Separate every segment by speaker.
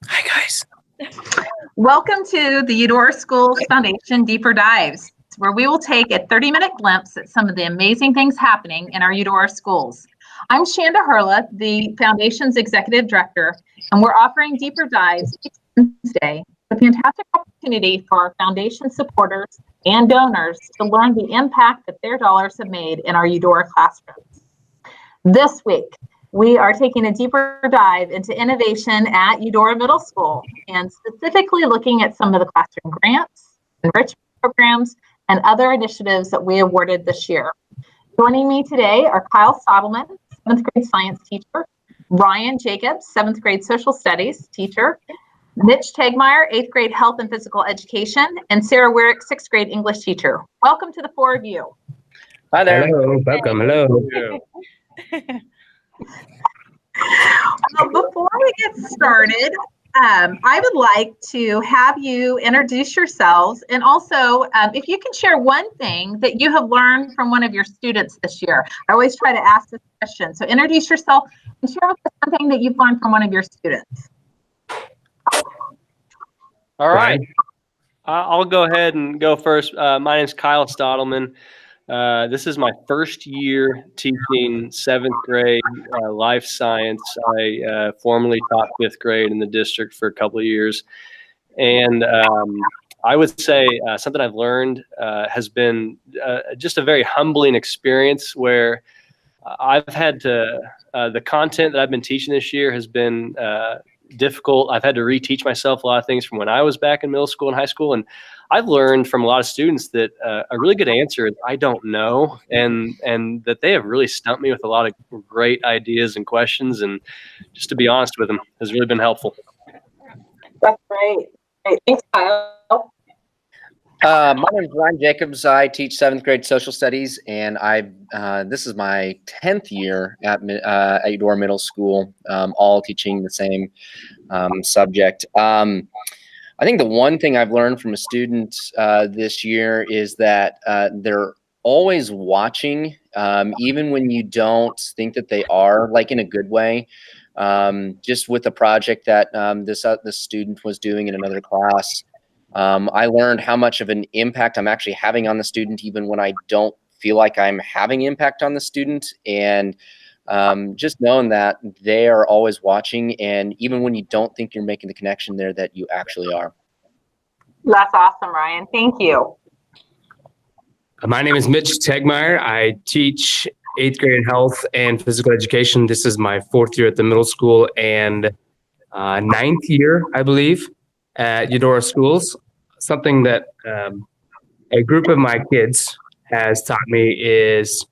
Speaker 1: Hi, guys.
Speaker 2: Welcome to the Eudora Schools Foundation Deeper Dives, where we will take a 30-minute glimpse at some of the amazing things happening in our Eudora schools. I'm Shanda Herla, the Foundation's Executive Director, and we're offering Deeper Dives each Wednesday, a fantastic opportunity for our Foundation supporters and donors to learn the impact that their dollars have made in our Eudora classrooms. This week, we are taking a deeper dive into innovation at Eudora Middle School and specifically looking at some of the classroom grants, enrichment programs, and other initiatives that we awarded this year. Joining me today are Kyle Stadalman, 7th grade science teacher, Ryan Jacobs, 7th grade social studies teacher, Mitch Tegtmeier, 8th grade health and physical education, and Sarah Weirick, 6th grade English teacher. Welcome to the four of you.
Speaker 3: Hi there.
Speaker 1: Hello, welcome, hello.
Speaker 2: Before we get started, I would like to have you introduce yourselves, and also if you can share one thing that you have learned from one of your students this year. I always try to ask this question. So introduce yourself and share with us something that you've learned from one of your students.
Speaker 3: All right. I'll go ahead and go first. My name is Kyle Stadalman. This is my first year teaching 7th grade life science. I formerly taught 5th grade in the district for a couple of years. And I would say something I've learned has been just a very humbling experience where I've had to, the content that I've been teaching this year has been difficult. I've had to reteach myself a lot of things from when I was back in middle school and high school. And I've learned from a lot of students that a really good answer is I don't know, and that they have really stumped me with a lot of great ideas and questions. And just to be honest with them has really been helpful.
Speaker 2: That's great. Great. Thanks, Kyle.
Speaker 4: My name is Ryan Jacobs. I teach 7th grade social studies, and this is my 10th year at Eudora Middle School, all teaching the same subject. I think the one thing I've learned from a student this year is that they're always watching, even when you don't think that they are, like in a good way. Just with the project that this student was doing in another class, I learned how much of an impact I'm actually having on the student, even when I don't feel like I'm having impact on the student. And just knowing that they are always watching, and even when you don't think you're making the connection there, that you actually are.
Speaker 2: That's awesome, Ryan. Thank you.
Speaker 1: My name is Mitch Tegtmeier. I teach 8th grade health and physical education. This is my 4th year at the middle school and 9th year, I believe, at Eudora Schools. Something that a group of my kids has taught me is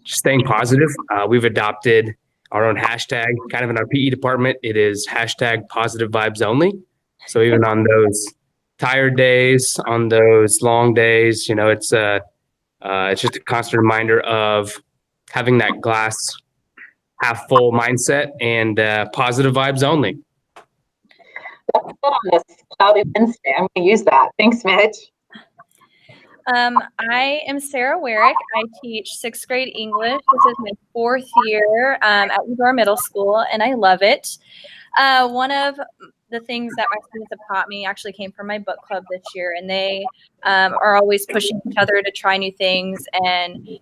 Speaker 1: just staying positive. We've adopted our own hashtag, kind of in our PE department. It is hashtag positive vibes only. So even on those tired days, on those long days, you know, it's just a constant reminder of having that glass half full mindset and positive vibes only.
Speaker 2: That's good on this Cloudy Wednesday. I'm going to use that. Thanks, Mitch.
Speaker 5: I am Sarah Weirick. I teach 6th grade English. This is my 4th year at Eudora Middle School, and I love it. One of the things that my students have taught me actually came from my book club this year, and they are always pushing each other to try new things and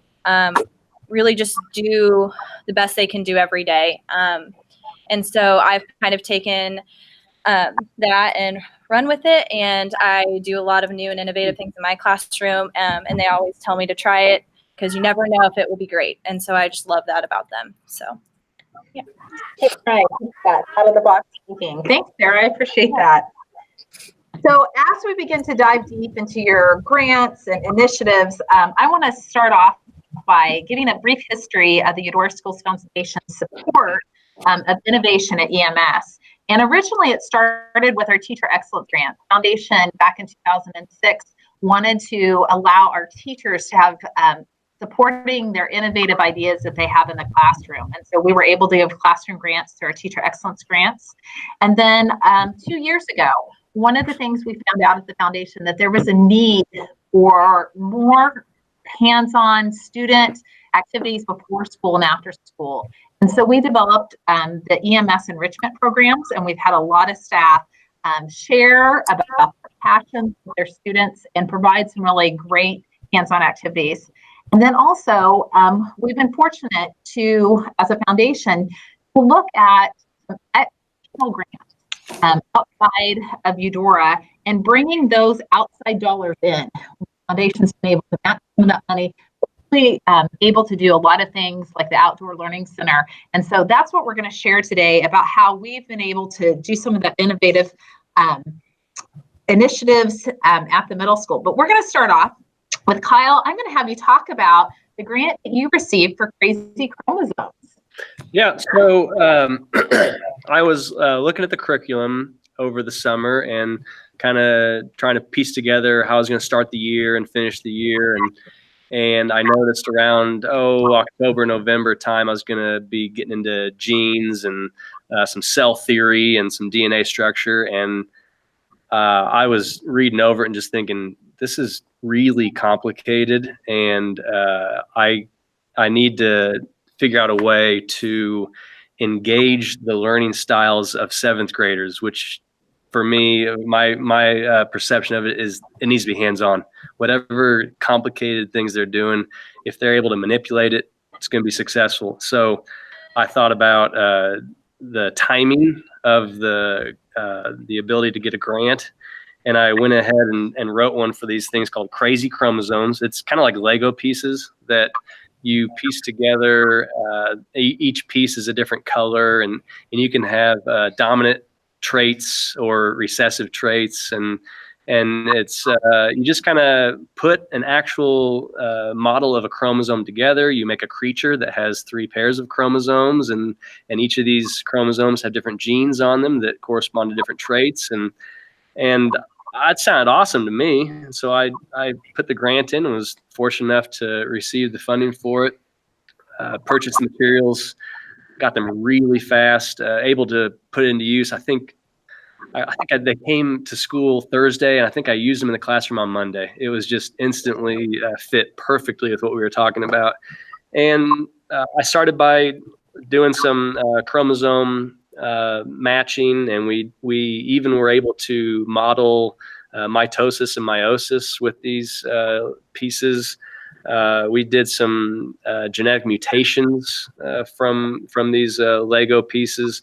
Speaker 5: really just do the best they can do every day. And so I've kind of taken that and run with it, and I do a lot of new and innovative things in my classroom, and they always tell me to try it because you never know if it will be great, and so I just love that about them. So yeah,
Speaker 2: right, that out of the box thinking. Thanks, Sarah. I appreciate that. So as we begin to dive deep into your grants and initiatives, I want to start off by giving a brief history of the Eudora Schools Foundation support of innovation at EMS. And originally it started with our Teacher Excellence Grant. Foundation back in 2006 wanted to allow our teachers to have supporting their innovative ideas that they have in the classroom. And so we were able to give classroom grants through our Teacher Excellence Grants. And then 2 years ago, one of the things we found out at the foundation that there was a need for more hands-on student activities before school and after school. And so we developed the EMS enrichment programs, and we've had a lot of staff share about their passions with their students and provide some really great hands-on activities. And then also, we've been fortunate to, as a foundation, to look at external grants outside of Eudora and bringing those outside dollars in. Foundation's been able to match some of that money, really able to do a lot of things like the Outdoor Learning Center. And so that's what we're going to share today about how we've been able to do some of the innovative initiatives at the middle school. But we're going to start off with Kyle. I'm going to have you talk about the grant that you received for Crazy Chromosomes.
Speaker 3: Yeah, so I was looking at the curriculum over the summer and kind of trying to piece together how I was going to start the year and finish the year. And I noticed around, October, November time, I was going to be getting into genes and some cell theory and some DNA structure. And I was reading over it and just thinking, this is really complicated. And I need to figure out a way to engage the learning styles of 7th graders, which for me, my perception of it is it needs to be hands-on. Whatever complicated things they're doing, if they're able to manipulate it, it's going to be successful. So I thought about the timing of the ability to get a grant. And I went ahead and wrote one for these things called Crazy Chromosomes. It's kind of like Lego pieces that you piece together. Each piece is a different color, and you can have dominant traits or recessive traits, and it's you just kind of put an actual model of a chromosome together. You make a creature that has 3 pairs of chromosomes, and each of these chromosomes have different genes on them that correspond to different traits, and it sounded awesome to me. And so I put the grant in and was fortunate enough to receive the funding for it, purchased the materials, got them really fast, able to put it into use. I think they came to school Thursday, and I think I used them in the classroom on Monday. It was just instantly fit perfectly with what we were talking about. And I started by doing some chromosome matching, and we even were able to model mitosis and meiosis with these pieces. We did some genetic mutations from these Lego pieces.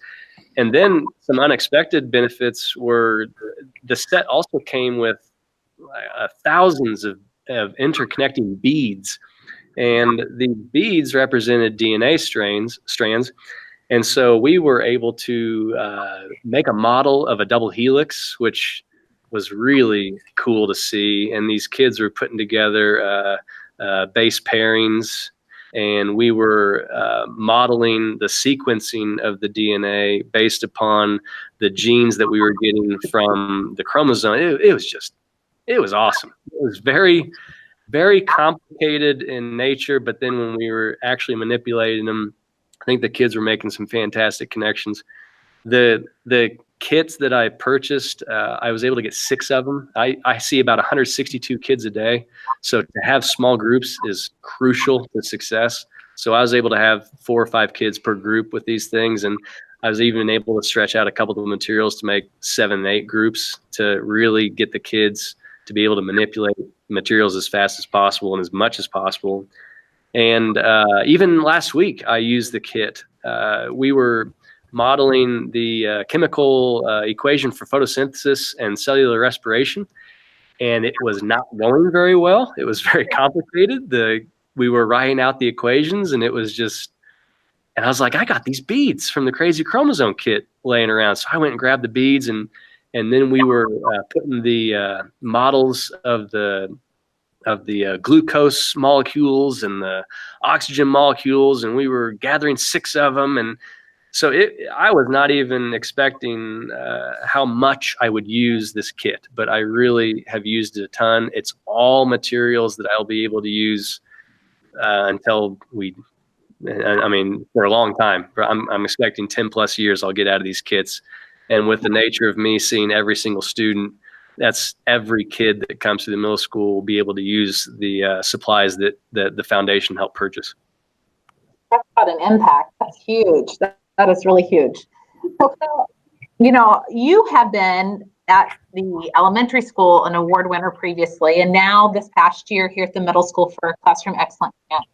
Speaker 3: And then some unexpected benefits were the set also came with thousands of interconnecting beads. And the beads represented DNA strands. And so we were able to make a model of a double helix, which was really cool to see. And these kids were putting together base pairings, and we were modeling the sequencing of the DNA based upon the genes that we were getting from the chromosome. It was awesome. It was very, very complicated in nature, but then when we were actually manipulating them, I think the kids were making some fantastic connections. The kits that I purchased, I was able to get 6 of them. I see about 162 kids a day. So to have small groups is crucial to success. So I was able to have 4 or 5 kids per group with these things. And I was even able to stretch out a couple of the materials to make 7 and 8 groups to really get the kids to be able to manipulate materials as fast as possible and as much as possible. And even last week, I used the kit. We were modeling the chemical equation for photosynthesis and cellular respiration, and it was not going very well. It was very complicated. We were writing out the equations, and it was just, and I was like, I got these beads from the Crazy Chromosome kit laying around. So I went and grabbed the beads, and then we were putting the models of the glucose molecules and the oxygen molecules, and we were gathering 6 of them. And so I was not even expecting how much I would use this kit, but I really have used it a ton. It's all materials that I'll be able to use until for a long time. I'm expecting 10 plus years I'll get out of these kits. And with the nature of me seeing every single student, that's every kid that comes to the middle school will be able to use the supplies that the foundation helped purchase.
Speaker 2: That's got an impact. That's huge. That is really huge. So You know, you have been at the elementary school an award winner previously, and now this past year here at the middle school for a Classroom Excellence Grant.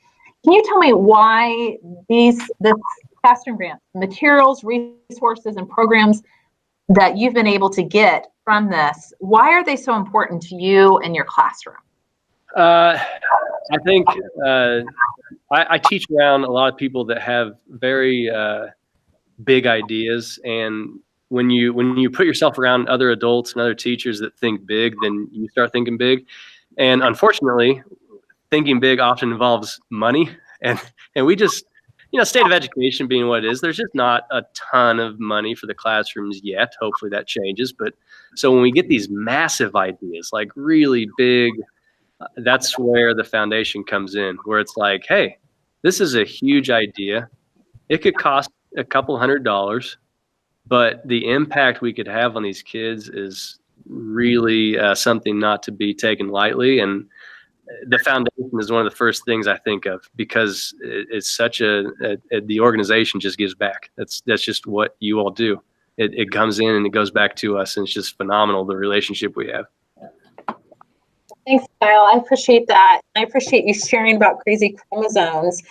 Speaker 2: Can you tell me why this classroom grant, materials, resources, and programs that you've been able to get from this, why are they so important to you and your classroom?
Speaker 3: I think I teach around a lot of people that have very big ideas, and when you put yourself around other adults and other teachers that think big, then you start thinking big. And unfortunately, thinking big often involves money, and we just, state of education being what it is, there's just not a ton of money for the classrooms yet. Hopefully that changes. But so when we get these massive ideas, like really big, that's where the foundation comes in, where it's like, hey, this is a huge idea. It could cost a couple $100, but the impact we could have on these kids is really something not to be taken lightly. And the foundation is one of the first things I think of, because it's such the organization just gives back. That's just what you all do. It comes in and it goes back to us, and it's just phenomenal, the relationship we have.
Speaker 2: Thanks, Kyle. I appreciate that. I appreciate you sharing about Crazy Chromosomes.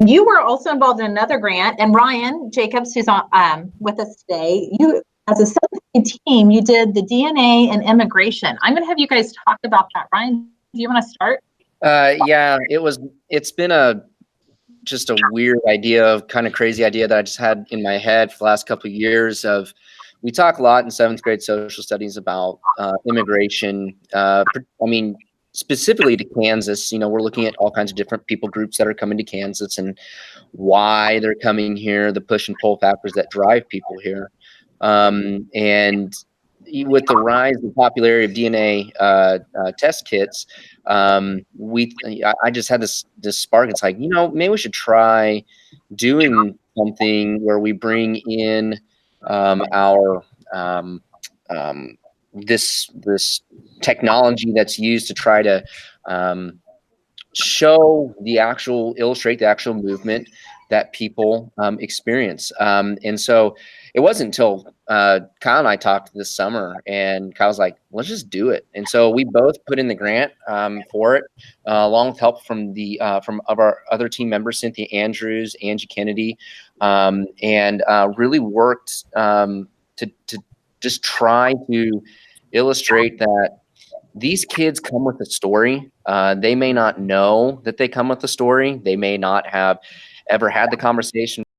Speaker 2: You were also involved in another grant, and Ryan Jacobs, who's on with us today, you, as a seventh team, you did the DNA and immigration. I'm going to have you guys talk about that. Ryan, do you want to start?
Speaker 4: Yeah, it's been just a weird idea, kind of crazy idea that I just had in my head for the last couple of years. We talk a lot in seventh grade social studies about immigration. I mean, specifically to Kansas. We're looking at all kinds of different people groups that are coming to Kansas and why they're coming here, the push and pull factors that drive people here. And with the rise in popularity of DNA test kits, I just had this spark. It's like, maybe we should try doing something where we bring in this technology that's used to try to illustrate the actual movement that people experience. And so it wasn't until Kyle and I talked this summer, and Kyle's like, let's just do it. And so we both put in the grant for it, along with help from of our other team members, Cynthia Andrews, Angie Kennedy, and really worked to just try to illustrate that these kids come with a story. They may not know that they come with a story. They may not have ever had the conversation